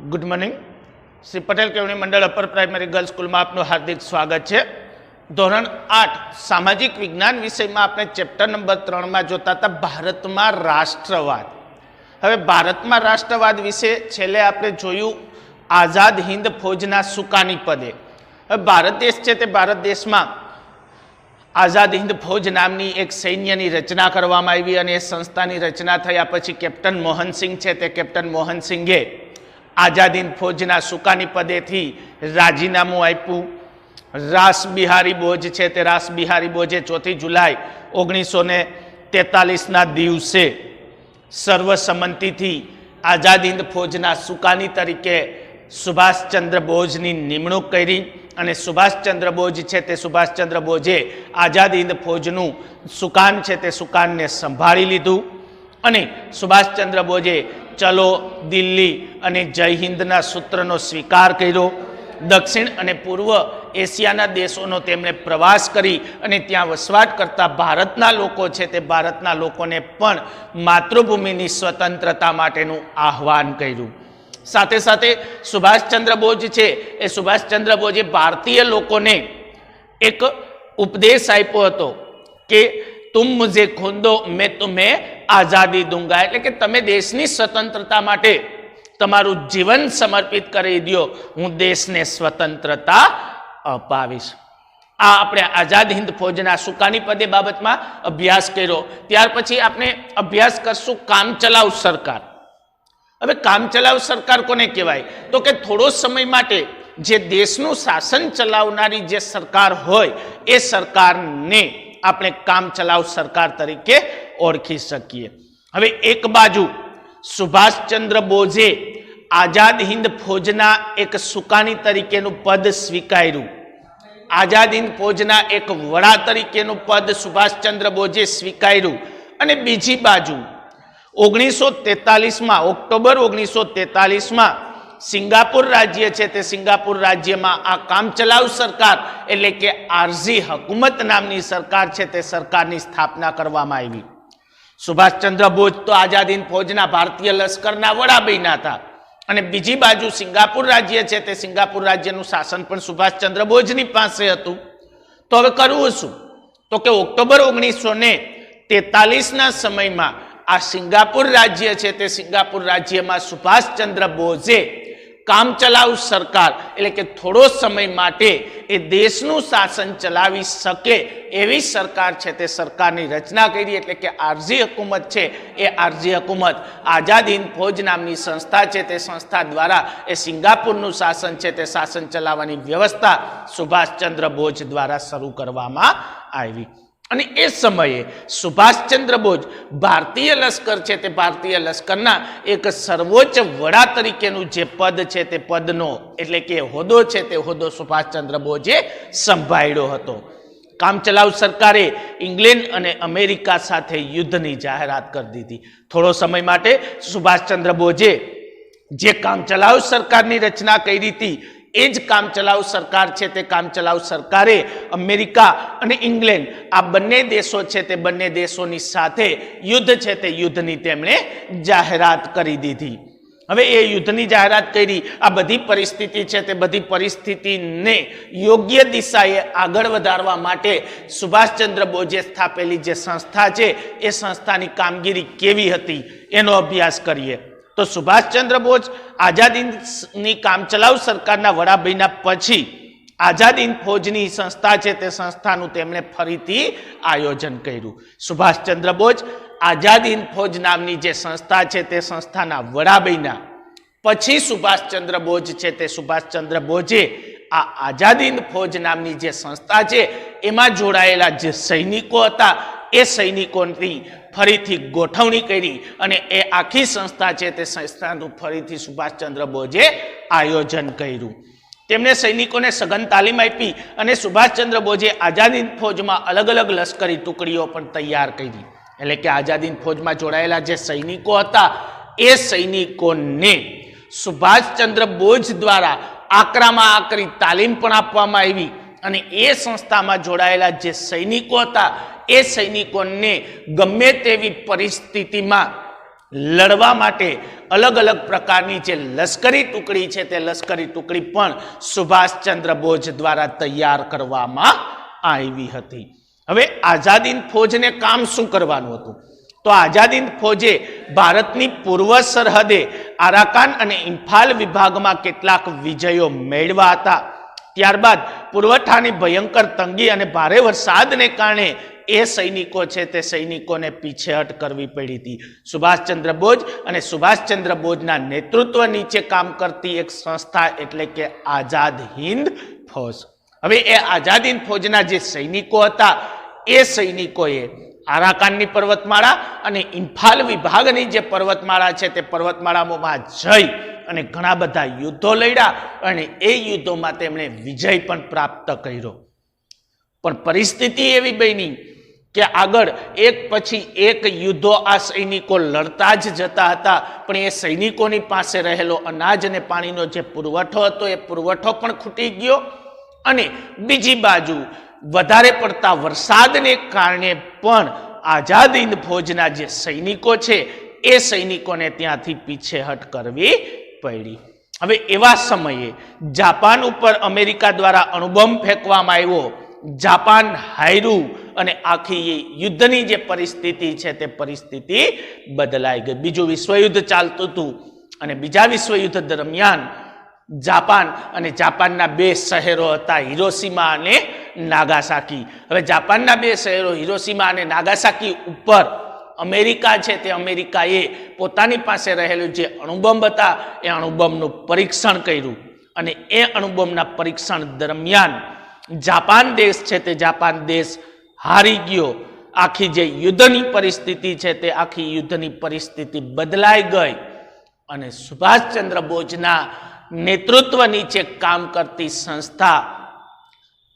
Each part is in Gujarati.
Good morning. Shri Patel Kevni Mandal upper primary girls school में आपનું हार्दिक स्वागत है। ધોરણ 8 सामाजिक विज्ञान विषय में आपने चैप्टर नंबर 3 में जोता था भारत में राष्ट्रवाद। हवे भारत में राष्ट्रवाद विषय छेल्ले आपणे जोयुं आजाद हिंद फौजना सुकानी पदे। हवे भारत देश छे ते भारत देश में आजाद हिंद फौज नामनी एक सैन्यनी रचना करवामां आवी अने संस्थानी रचना थया पछी कैप्टन मोहन सिंह छे ते कैप्टन मोहन सिंहे आजाद हिंद फौजना सुकानी पदेथी राजीनामું आप्युं। रास बिहारी बोज छे ते रास बिहारी बोजे 4 जुलाई 1943 ना दिवसे सर्वसम्मतिथी आजाद हिंद फौजना सुकानी तरीके सुभाष चंद्र बोजनी निमणूक करी अने सुभाष चंद्र बोज छे ते सुभाष चंद्र बोजे आजाद हिंद फौजनु सुकान छे ते सुकान ने संभाળી लीधुं अने सुभाष चंद्र बोजे चलो दिल्ली अने जय हिंदना सूत्रनो स्वीकार कर्यो। दक्षिण अने पूर्व एशियाना देशोनो तेमणे प्रवास करी अने त्यां वसवाट करता भारतना लोको छे ते भारतना लोकोने पण मातृभूमिनी स्वतंत्रता माटेनुं आह्वान कर्युं। साथे साथे सुभाष चंद्र बोज छे ए सुभाष चंद्र बोजे भारतीय लोकोने एक उपदेश आप्यो हतो के तुम मुझे खून दो मैं तुम्हें आजादी दूंगा। एटले के तमे देशनी स्वतंत्रता माटे तमारुं जीवन समर्पित करी दो, हूँ देश ने स्वतंत्रता अपावीश। आ आपणे आजाद हिंद फौजना सुकानी पदे बाबत में अभ्यास कर्यो। त्यार पछी आपणे अभ्यास करशुं कामचलाऊ सरकार। हवे कामचलाऊ सरकार कोने कहेवाय तो के थोड़ो समय माटे जे देशनुं शासन चलावनारी जे सरकार होय ए सरकारने आपणे कामचलाऊ सरकार तरीके ओळखी सकीए। हवे एक बाजू सुभाष चंद्र बोजे आजाद हिंद फौजना एक सुकानी तरीकेनुं पद स्वीकार्युं। आजाद हिंद फौजना एक वड़ा तरीकेनुं पद सुभाष चंद्र बोजे स्वीकार्युं अने बीजी बाजू 1943 में ऑक्टोबर 1943 में सिंगापुर राज्य है ते सिंगापुर राज्य में आ कामचलाऊ सरकार एटले के आरजी हुकूमत नामनी सरकार है ते सरकारनी स्थापना करवामां आवी। सुभाष चंद्र बोज तो आजाद हिंद फौजना भारतीय लश्करना वड़ा बन्या था अने बीजी बाजू सिंगापुर राज्य है ते सिंगापुर राज्यनुं शासन पण सुभाष चंद्र बोजनी पासे हतुं। तो हवे करवुं शुं तो के ऑक्टोबर 1943 ना समय में आ सिंगापुर राज्य है ते सिंगापुर राज्य में सुभाष चंद्र बोजे कामचलाऊ सरकार एटले के थोड़ो समय माटे ए देशनुं शासन चलावी सके एवी सरकार छे ते सरकारनी रचना करी। एटले के आरजी हुकूमत छे ए आरजी हुकूमत आजाद हिंद फौज नामनी संस्था छे ते संस्था द्वारा ए सिंगापुरनुं शासन छे ते शासन चलाववानी व्यवस्था सुभाष चंद्र बोज द्वारा शरू करवामां आवी। અને એ સમયે સુભાષ ચંદ્ર બોઝ ભારતીય લશ્કર છે તે ભારતીય લશ્કરના એક સર્વોચ્ચ વડા તરીકેનું જે પદ છે તે પદનો એટલે કે હોદ્દો છે તે હોદ્દો સુભાષ ચંદ્ર બોઝે સંભાળ્યો હતો। કામચલાઉ સરકારે ઇંગ્લેન્ડ અને અમેરિકા સાથે યુદ્ધની જાહેરાત કરી દીધી। થોડો સમય માટે સુભાષ ચંદ્ર બોઝે જે કામચલાઉ સરકારની રચના કરી હતી एज कामचलाऊ सरकार छे ते कामचलाऊ सरकारे अमेरिका अने इंग्लेंड आ बंने देशों छे ते बंने देशोनी साथे युद्ध छे ते युद्धनी तेमणे जाहेरात करी दीधी। हवे ए युद्धनी जाहेरात करी आ बधी परिस्थिति छे ते बधी परिस्थितिने योग्य दिशाए आगळ वधारवा माटे सुभाष चंद्र बोजे स्थापेली जे संस्था छे ए संस्थानी कामगीरी केवी हती एनो अभ्यास करीए। तो सुभाष चंद्र बोज आजाद हिंद कामचलाऊ सरकारना वड़ा बन्या पछी आजाद हिंद फौजनी संस्था छे ते संस्थानुं तेमणे फरीथी आयोजन कर्युं। सुभाष चंद्र बोज आजाद हिंद फौज नामनी जे संस्था छे ते संस्थाना वड़ा बन्या पछी सुभाष चंद्र बोज छे ते सुभाष चंद्र बोजे आ आजाद हिंद फौज नामनी जे संस्था छे एमां जोड़ायेला जे सैनिको हता ए सैनिकोनी फरीथी गोठवणी करी अने ए आखी संस्था छे ते संस्थानुं फरीथी सुभाष चंद्र बोजे आयोजन कर्युं। तेमणे सैनिकोने सघन तालीम आपी अने सुभाष चंद्र बोजे आजाद हिंद फौजमां अलग अलग लश्करी टुकड़ीओ पण तैयार करी। एटले के आजाद हिंद फौजमां जोड़ायेला जे सैनिको हता ए सैनिकोने सुभाष चंद्र बोज द्वारा आकरामां आकरी तालीम पण आपवामां आवी अने ए संस्थामां जोड़ायेला जे सैनिको हता ए सैनिकोने गमे तेवी परिस्थितिमां લડવા માટે અલગ અલગ પ્રકારની જે લશ્કરી ટુકડી છે તે લશ્કરી ટુકડી પણ સુભાષચંદ્ર બોઝ દ્વારા તૈયાર કરવામાં આવી હતી. હવે આઝાદ હિંદ ફૌજને કામ શું કરવાનું હતું? તો આઝાદ હિંદ ફૌજે ભારતની પૂર્વ સરહદે આરાકાન અને ઇમ્ફાલ વિભાગમાં કેટલાક વિજયો મેળવ્યા હતા. ત્યારબાદ પુરવઠાની ભયંકર તંગી અને ભારે વરસાદને કારણે એ સૈનિકો છે તે સૈનિકોને પીછેહટ કરવી પડી હતી. સુભાષચંદ્ર બોઝ અને સુભાષચંદ્ર બોઝના નેતૃત્વ નીચે કામ કરતી એક સંસ્થા એટલે કે આઝાદ હિંદ ફૌજ. હવે એ આઝાદ હિંદ ફૌજના જે સૈનિકો હતા એ સૈનિકોએ આરાકાનની પર્વતમાળા અને ઇમ્ફાલ વિભાગની જે પર્વતમાળા છે તે પર્વતમાળામાં જઈ અને ઘણા બધા યુદ્ધો લડ્યા અને એ યુદ્ધોમાં તેમણે વિજય પણ પ્રાપ્ત કર્યો. પણ પરિસ્થિતિ એવી બની કે આગળ એક પછી એક યુદ્ધો આ સૈનિકો લડતા જ જતા હતા, પણ એ સૈનિકોની પાસે રહેલો અનાજ અને પાણીનો જે પુરવઠો હતો એ પુરવઠો પણ ખૂટી ગયો અને બીજી બાજુ વધારે પડતા વરસાદને કારણે પણ આઝાદ હિંદ ફૌજના જે સૈનિકો છે એ સૈનિકોને ત્યાંથી પીછેહટ કરવી પડી. હવે એવા સમયે જાપાન ઉપર અમેરિકા દ્વારા અણુબોમ્બ ફેંકવામાં આવ્યો. જાપાન હાર્યું અને આખી યુદ્ધની જે પરિસ્થિતિ છે તે પરિસ્થિતિ બદલાઈ ગઈ. બીજું વિશ્વયુદ્ધ ચાલતું હતું અને બીજા વિશ્વયુદ્ધ દરમિયાન જાપાન અને જાપાનના બે શહેરો હતા હિરોશીમા અને નાગાસાકી. હવે જાપાનના બે શહેરો હિરોશીમા અને નાગાસાકી ઉપર અમેરિકા છે તે અમેરિકાએ પોતાની પાસે રહેલું જે અણુબોમ્બ હતા એ અણુબોમ્બનું પરીક્ષણ કર્યું અને એ અણુબોમ્બના પરીક્ષણ દરમિયાન જાપાન દેશ છે તે જાપાન દેશ હારી ગયો. આખી જે યુદ્ધની પરિસ્થિતિ છે તે આખી યુદ્ધની પરિસ્થિતિ બદલાઈ ગઈ અને સુભાષચંદ્ર બોઝના નેતૃત્વ નીચે કામ કરતી સંસ્થા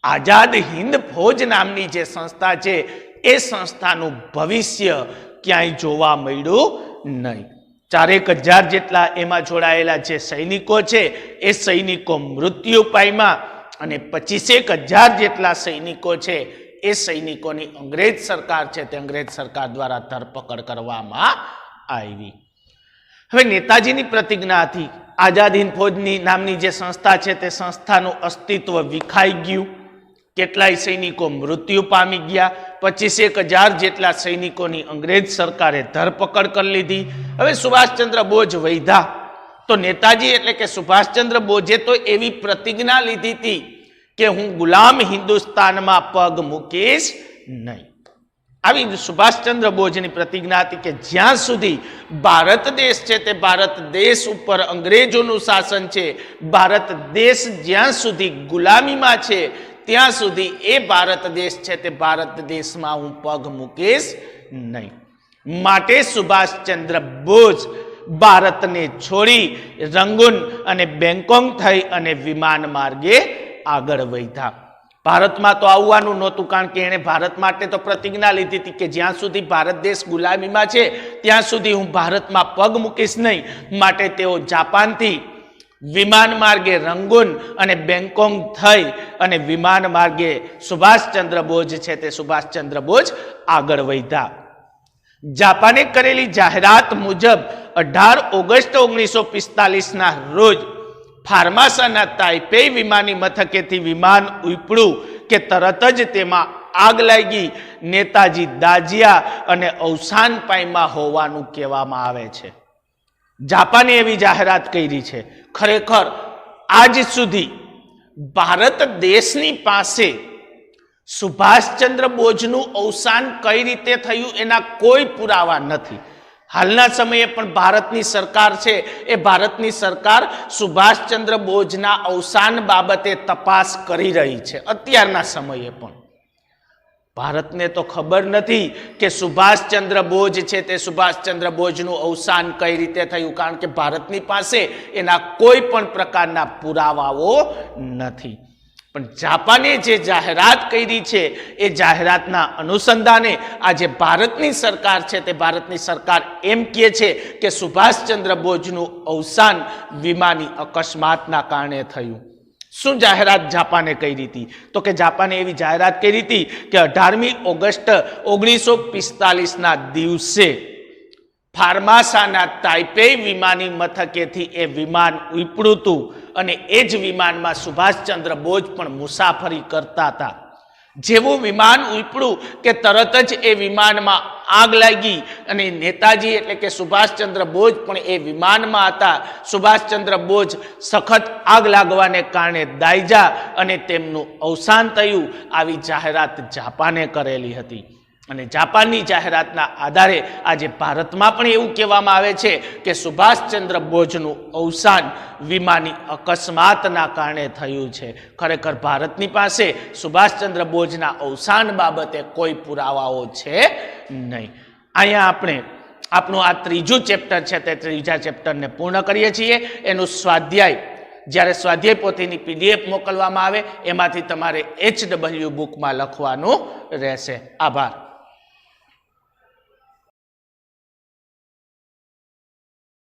આઝાદ હિંદ ફૌજ નામની જે સંસ્થા છે એ સંસ્થાનું ભવિષ્ય ક્યાંય જોવા મળ્યું નહીં. 4000 જેટલા એમાં જોડાયેલા જે સૈનિકો છે એ સૈનિકો મૃત્યુ પામ્યા અને 25000 જેટલા સૈનિકો છે એ સૈનિકોની અંગ્રેજ સરકાર છે તે અંગ્રેજ સરકાર દ્વારા ધરપકડ કરવામાં આવી. હવે નેતાજીની પ્રતિજ્ઞા હતી આઝાદ હિંદ ફૌજની નામની જે સંસ્થા છે તે સંસ્થાનું અસ્તિત્વ વિખાઈ ગયું. કેટલાય સૈનિકો મૃત્યુ પામી ગયા. 25000 જેટલા સૈનિકોની અંગ્રેજ સરકારે ધરપકડ કરી લીધી. હવે સુભાષચંદ્ર બોઝ વૈધા તો નેતાજી એટલે કે સુભાષચંદ્ર બોઝે તો એવી પ્રતિજ્ઞા લીધી હતી કે હું ગુલામ હિન્દુસ્તાનમાં પગ મૂકીશ નહીં. આવી સુભાષચંદ્ર બોઝની પ્રતિજ્ઞા હતી કે જ્યાં સુધી ભારત દેશ છે તે ભારત દેશ ઉપર અંગ્રેજોનું શાસન છે, ભારત દેશ જ્યાં સુધી ગુલામીમાં છે ત્યાં સુધી એ ભારત દેશ છે તે ભારત દેશમાં હું પગ મૂકીશ નહીં. માટે સુભાષચંદ્ર બોઝ ભારતને છોડી રંગૂન અને બેંકોક થઈ અને વિમાન માર્ગે આગળ વધ્યા. ભારતમાં તો આવવાનું નહોતું કારણ કે એણે ભારત માટે તો પ્રતિજ્ઞા લીધી હતી કે જ્યાં સુધી ભારત દેશ ગુલામીમાં છે ત્યાં સુધી હું ભારતમાં પગ મૂકીશ નહીં. માટે તેઓ જાપાનથી વિમાન માર્ગે રંગૂન અને બેંકોક થઈ અને વિમાન માર્ગે સુભાષચંદ્ર બોઝ છે તે સુભાષચંદ્ર બોઝ આગળ વધ્યા. જાપાને કરેલી જાહેરાત મુજબ 18 ઓગસ્ટ 1945ના રોજ ફાર્માસાના તાઇપેઈ વિમાની મથકેથી વિમાન ઉપડ્યું કે તરત જ તેમાં આગ લાગી. નેતાજી દાજ્યા અને અવસાન પામ્યા હોવાનું કહેવામાં આવે છે. જાપાને એવી જાહેરાત કરી છે. ખરેખર આજ સુધી ભારત દેશની પાસે સુભાષચંદ્ર બોઝનું અવસાન કઈ રીતે થયું એના કોઈ પુરાવા નથી. હાલના સમયે પણ ભારતની સરકાર છે એ ભારતની સરકાર સુભાષચંદ્ર બોઝના અવસાન બાબતે તપાસ કરી રહી છે. અત્યારના સમયે પણ ભારતને તો ખબર નથી કે સુભાષચંદ્ર બોઝ છે તે સુભાષચંદ્ર બોઝનું અવસાન કઈ રીતે થયું કારણ કે ભારતની પાસે એના કોઈ પણ પ્રકારના પુરાવાઓ નથી. પણ જાપાને જે જાહેરાત કરી છે એ જાહેરાતના અનુસંધાને આજે ભારતની સરકાર છે તે ભારતની સરકાર એમ કહે છે કે સુભાષચંદ્ર બોઝનું અવસાન વિમાની અકસ્માતના કારણે થયું. શું જાહેરાત જાપાને કરી હતી? તો કે જાપાને એવી જાહેરાત કરી હતી કે 18મી ઓગસ્ટ 1945ના દિવસે ફાર્માસાના તાઇપેઈ વિમાની મથકેથી એ વિમાન ઉપડ્યું હતું અને એ જ વિમાનમાં સુભાષચંદ્ર બોઝ પણ મુસાફરી કરતા હતા. જેવું વિમાન ઉપડ્યું કે તરત જ એ વિમાનમાં આગ લાગી અને નેતાજી એટલે કે સુભાષચંદ્ર બોઝ પણ એ વિમાનમાં હતા. સુભાષચંદ્ર બોઝ સખત આગ લાગવાને કારણે દાઝ્યા અને તેમનું અવસાન થયું. આવી જાહેરાત જાપાને કરેલી હતી અને જાપાનની જાહેરાતના આધારે આજે ભારતમાં પણ એવું કહેવામાં આવે છે કે સુભાષચંદ્ર બોઝનું અવસાન વિમાની અકસ્માતના કારણે થયું છે. ખરેખર ભારતની પાસે સુભાષચંદ્ર બોઝના અવસાન બાબતે કોઈ પુરાવાઓ છે નહીં. અહીંયા આપણે આપણું આ ત્રીજું ચેપ્ટર છે તે ત્રીજા ચેપ્ટરને પૂર્ણ કરીએ છીએ. એનું સ્વાધ્યાય જ્યારે સ્વાધ્યાય પોથીની PDF મોકલવામાં આવે એમાંથી તમારે HW બુકમાં લખવાનું રહેશે. આભાર.